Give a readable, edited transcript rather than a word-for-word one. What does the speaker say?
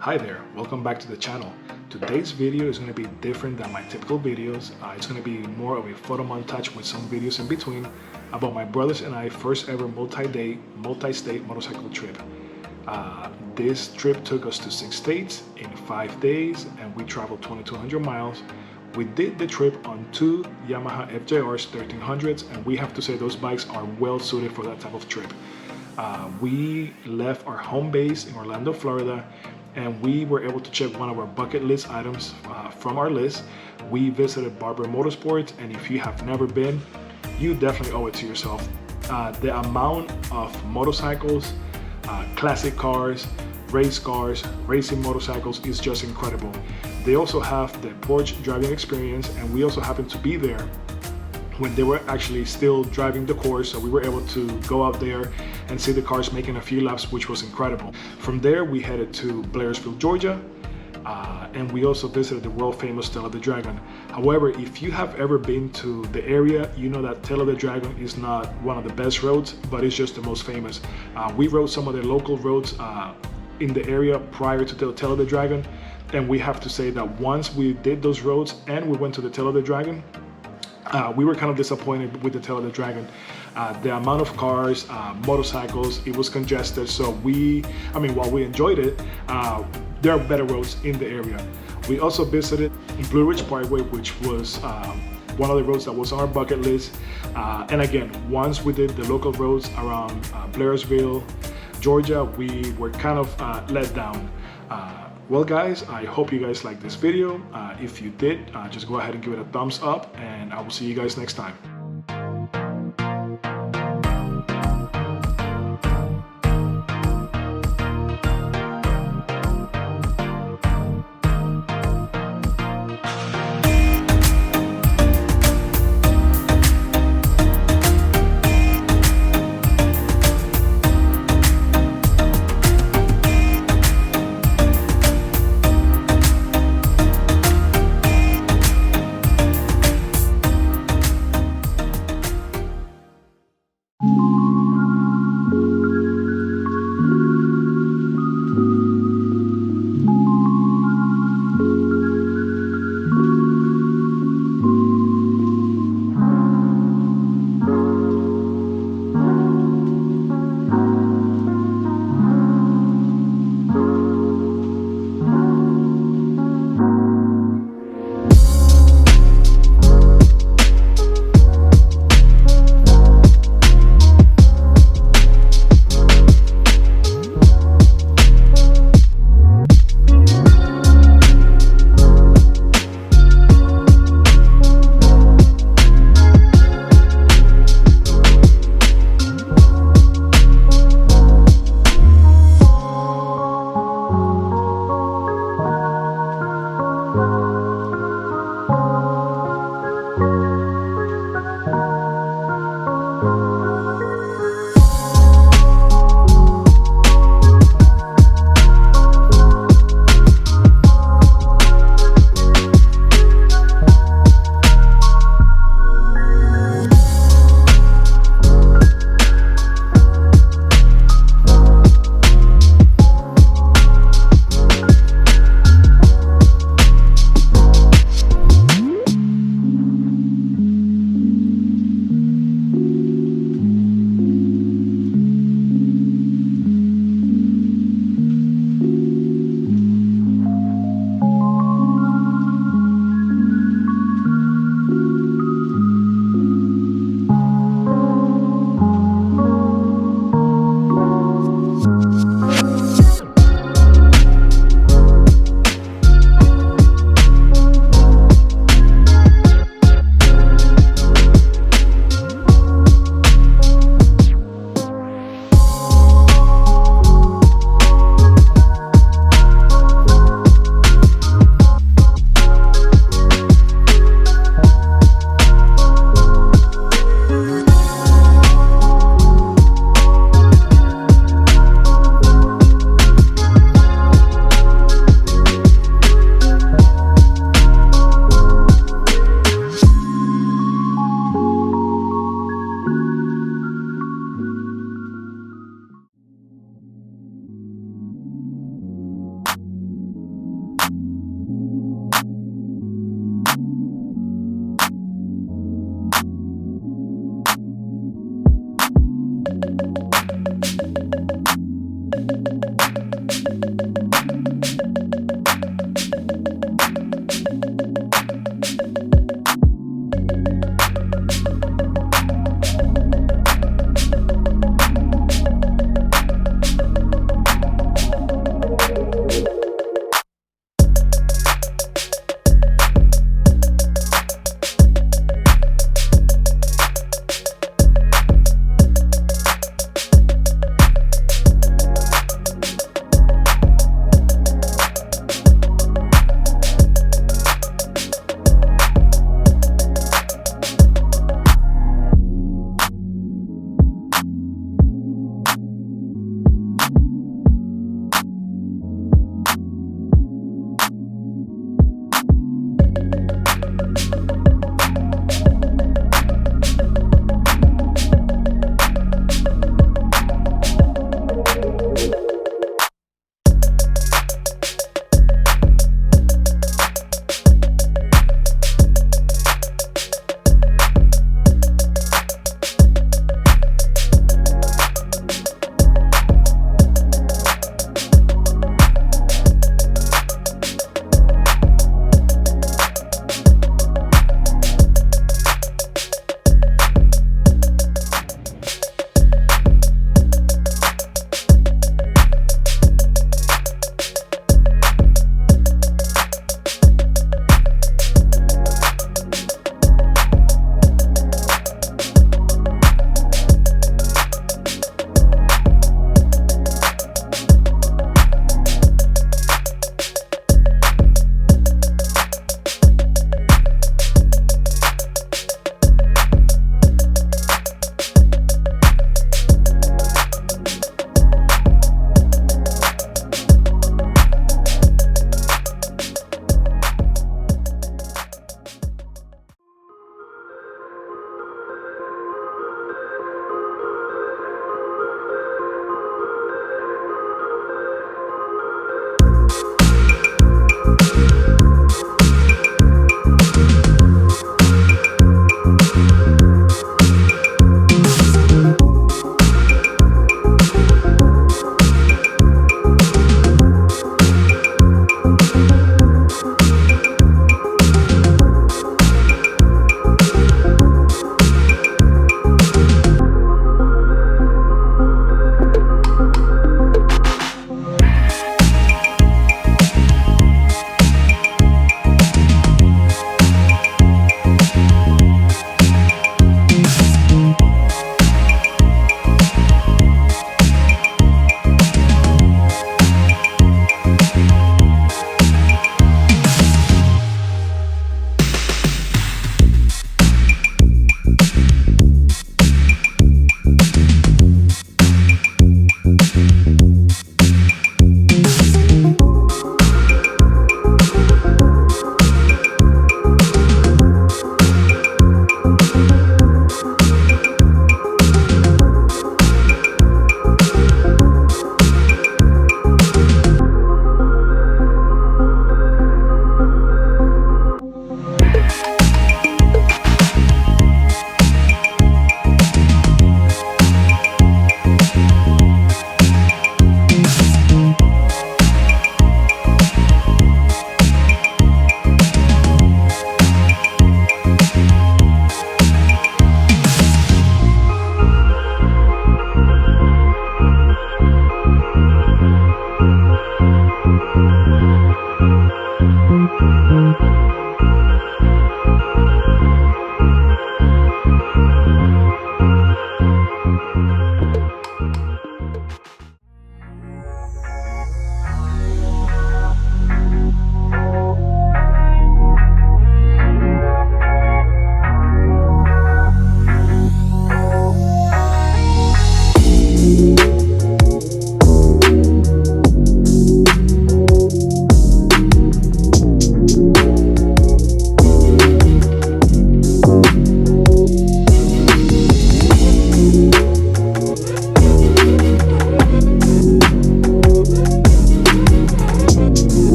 Hi there, welcome back to the channel. Today's video is going to be different than my typical videos. It's going to be more of a photo montage with some videos in between about my brothers and I first ever multi-day, multi-state motorcycle trip. This trip took us to 6 states in 5 days and we traveled 2,200 miles. We did the trip on 2 Yamaha FJRs 1300s, and we have to say those bikes are well suited for that type of trip. We left our home base in Orlando, Florida, and we were able to check one of our bucket list items from our list. We visited Barber Motorsport, and if you have never been, you definitely owe it to yourself. The amount of motorcycles, classic cars, race cars, racing motorcycles is just incredible. They also have the Porsche driving experience, and we also happened to be there when they were actually still driving the course, so we were able to go out there and see the cars making a few laps, which was incredible. From there we headed to Blairsville, Georgia, and we also visited the world famous Tail of the Dragon. However, if you have ever been to the area, you know that Tail of the Dragon is not one of the best roads, but it's just the most famous. We rode some of the local roads in the area prior to the Tail of the Dragon, and we have to say that once we did those roads and we went to the Tail of the Dragon, we were kind of disappointed with the Tail of the Dragon. The amount of cars, motorcycles, it was congested. So while we enjoyed it, there are better roads in the area. We also visited Blue Ridge Parkway, which was one of the roads that was on our bucket list. And again, once we did the local roads around Blairsville, Georgia, we were kind of let down. Well guys, I hope you guys liked this video. If you did, just go ahead and give it a thumbs up, and I will see you guys next time.